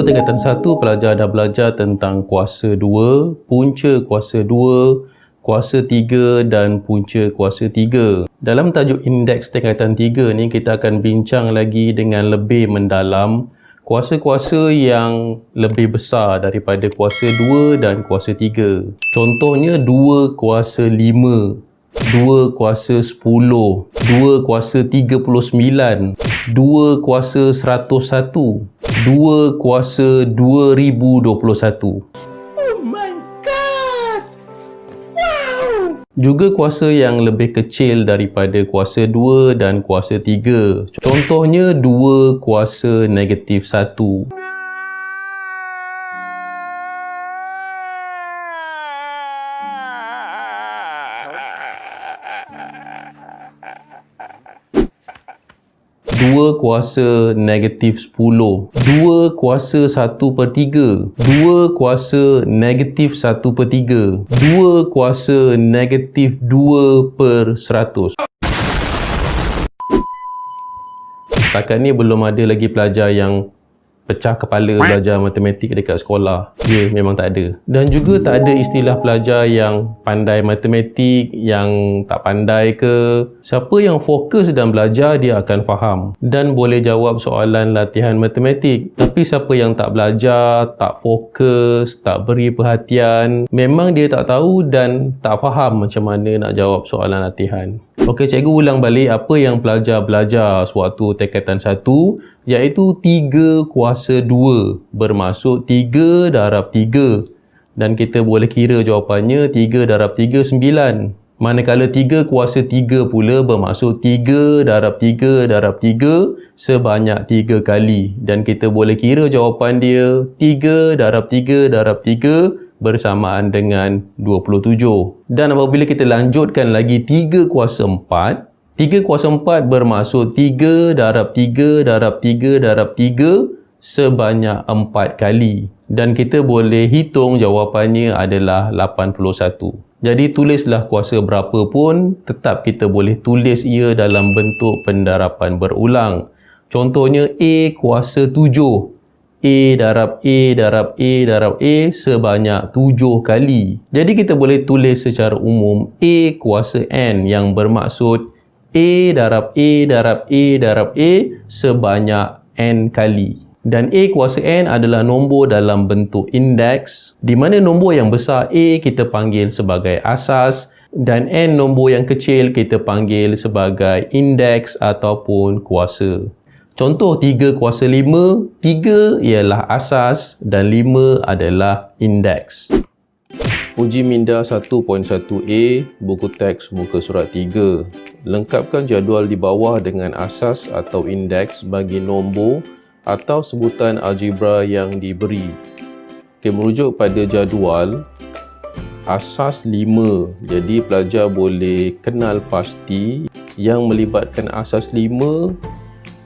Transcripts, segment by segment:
Untuk tingkatan 1, pelajar dah belajar tentang kuasa 2, punca kuasa 2, kuasa 3 dan punca kuasa 3. Dalam tajuk indeks tingkatan 3 ni, kita akan bincang lagi dengan lebih mendalam kuasa-kuasa yang lebih besar daripada kuasa 2 dan kuasa 3. Contohnya 2 kuasa 5, 2 kuasa 10, 2 kuasa 39, 2 kuasa 101, 2 kuasa 2021. Juga kuasa yang lebih kecil daripada kuasa 2 dan kuasa 3. Contohnya 2 kuasa negatif 1. Dua kuasa negatif 10, 2 kuasa 1/3, 2 kuasa negatif 1/3, 2 kuasa negatif 2/100. Setakat ni belum ada lagi pelajar yang pecah kepala belajar matematik dekat sekolah. Ya, memang tak ada. Dan juga tak ada istilah pelajar yang pandai matematik, yang tak pandai ke. Siapa yang fokus dan belajar, dia akan faham dan boleh jawab soalan latihan matematik. Tapi siapa yang tak belajar, tak fokus, tak beri perhatian, memang dia tak tahu dan tak faham macam mana nak jawab soalan latihan. Okey, cikgu ulang balik apa yang pelajar belajar sewaktu tingkatan 1, iaitu 3 kuasa 2, bermaksud 3 darab 3. Dan kita boleh kira jawapannya 3 darab 3, 9. Manakala 3 kuasa 3 pula bermaksud 3 darab 3 darab 3 sebanyak 3 kali. Dan kita boleh kira jawapan dia 3 darab 3 darab 3 bersamaan dengan 27. Dan apabila kita lanjutkan lagi 3 kuasa 4, 3 kuasa 4 bermaksud 3 darab 3 darab 3 darab 3 sebanyak 4 kali. Dan kita boleh hitung jawapannya adalah 81. Jadi tulislah kuasa berapa pun, tetap kita boleh tulis ia dalam bentuk pendarapan berulang. Contohnya A kuasa 7. A darab A darab A darab A sebanyak 7 kali. Jadi kita boleh tulis secara umum A kuasa N yang bermaksud A darab A darab A darab A sebanyak N kali. Dan A kuasa N adalah nombor dalam bentuk indeks, di mana nombor yang besar A kita panggil sebagai asas dan N nombor yang kecil kita panggil sebagai indeks ataupun kuasa. Contoh 3 kuasa 5, 3 ialah asas dan 5 adalah indeks. Uji minda 1.1a, buku teks muka surat 3. Lengkapkan jadual di bawah dengan asas atau indeks bagi nombor atau sebutan algebra yang diberi. Okay, merujuk pada jadual, asas 5. Jadi pelajar boleh kenal pasti yang melibatkan asas 5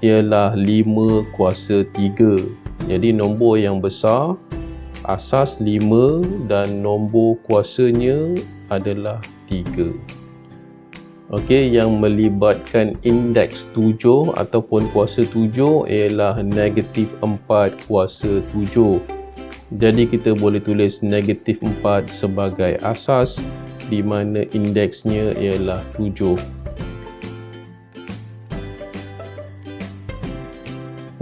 ialah 5 kuasa 3. Jadi nombor yang besar asas 5 dan nombor kuasanya adalah 3. Okey, yang melibatkan indeks 7 ataupun kuasa 7 ialah negatif 4 kuasa 7. Jadi kita boleh tulis negatif 4 sebagai asas di mana indeksnya ialah 7.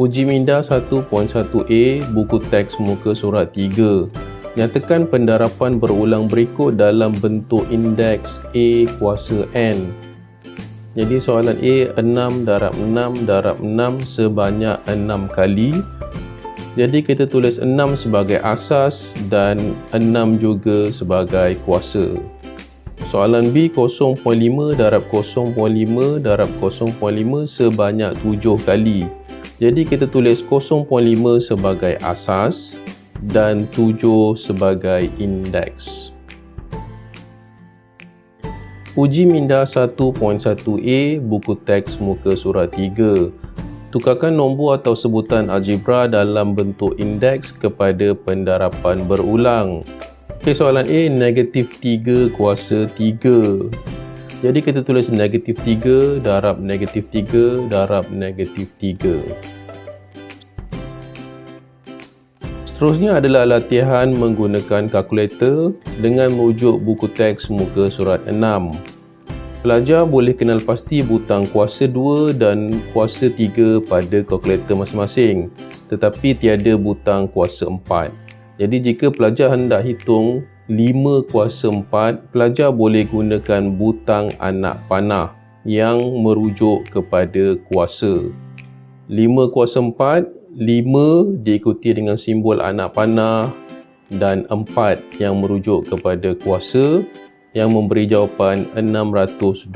Uji minda 1.1a, buku teks muka surat 3. Nyatakan pendarapan berulang berikut dalam bentuk indeks A kuasa N. Jadi soalan A, 6 darab 6 darab 6 sebanyak 6 kali. Jadi kita tulis 6 sebagai asas dan 6 juga sebagai kuasa. Soalan B, 0.5 darab 0.5 darab 0.5 sebanyak 7 kali. Jadi kita tulis 0.5 sebagai asas dan 7 sebagai indeks. Uji minda 1.1a, buku teks muka surat 3. Tukarkan nombor atau sebutan algebra dalam bentuk indeks kepada pendarapan berulang. Okay, soalan A, negatif 3 kuasa 3. Jadi kita tulis negatif 3 darab negatif 3 darab negatif 3. Seterusnya adalah latihan menggunakan kalkulator dengan merujuk buku teks muka surat 6. Pelajar boleh kenal pasti butang kuasa 2 dan kuasa 3 pada kalkulator masing-masing, tetapi tiada butang kuasa 4. Jadi jika pelajar hendak hitung 5 kuasa 4, pelajar boleh gunakan butang anak panah yang merujuk kepada kuasa. 5 kuasa 4, 5 diikuti dengan simbol anak panah dan 4 yang merujuk kepada kuasa yang memberi jawapan 625.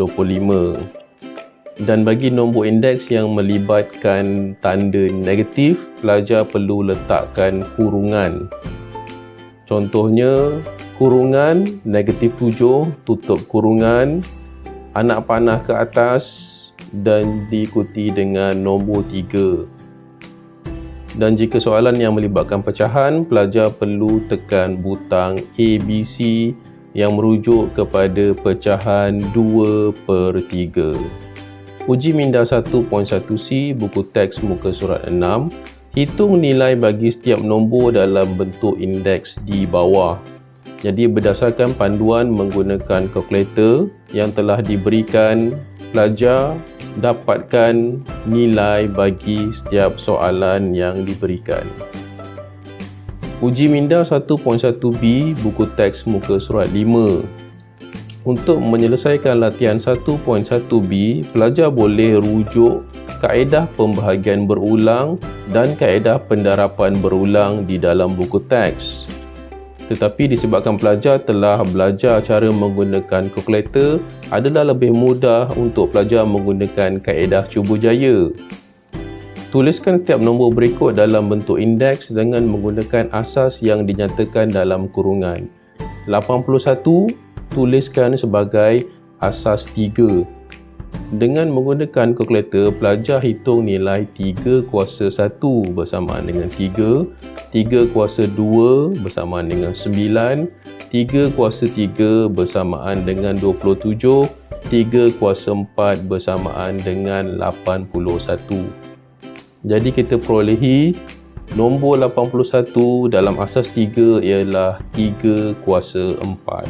Dan bagi nombor indeks yang melibatkan tanda negatif, pelajar perlu letakkan kurungan. Contohnya, kurungan negatif 7, tutup kurungan, anak panah ke atas dan diikuti dengan nombor 3. Dan jika soalan yang melibatkan pecahan, pelajar perlu tekan butang ABC yang merujuk kepada pecahan 2/3. Uji minda 1.1C buku teks muka surat 6. Hitung nilai bagi setiap nombor dalam bentuk indeks di bawah. Jadi berdasarkan panduan menggunakan kalkulator yang telah diberikan, pelajar dapatkan nilai bagi setiap soalan yang diberikan. Uji minda 1.1B buku teks muka surat 5. Untuk menyelesaikan latihan 1.1B, pelajar boleh rujuk kaedah pembahagian berulang dan kaedah pendarapan berulang di dalam buku teks. Tetapi disebabkan pelajar telah belajar cara menggunakan kalkulator, adalah lebih mudah untuk pelajar menggunakan kaedah cuba jaya. Tuliskan setiap nombor berikut dalam bentuk indeks dengan menggunakan asas yang dinyatakan dalam kurungan. 81 tuliskan sebagai asas 3. Dengan menggunakan kalkulator, pelajar hitung nilai 3 kuasa 1 bersamaan dengan 3, 3 kuasa 2 bersamaan dengan 9, 3 kuasa 3 bersamaan dengan 27, 3 kuasa 4 bersamaan dengan 81. Jadi kita perolehi nombor 81 dalam asas 3 ialah 3 kuasa 4.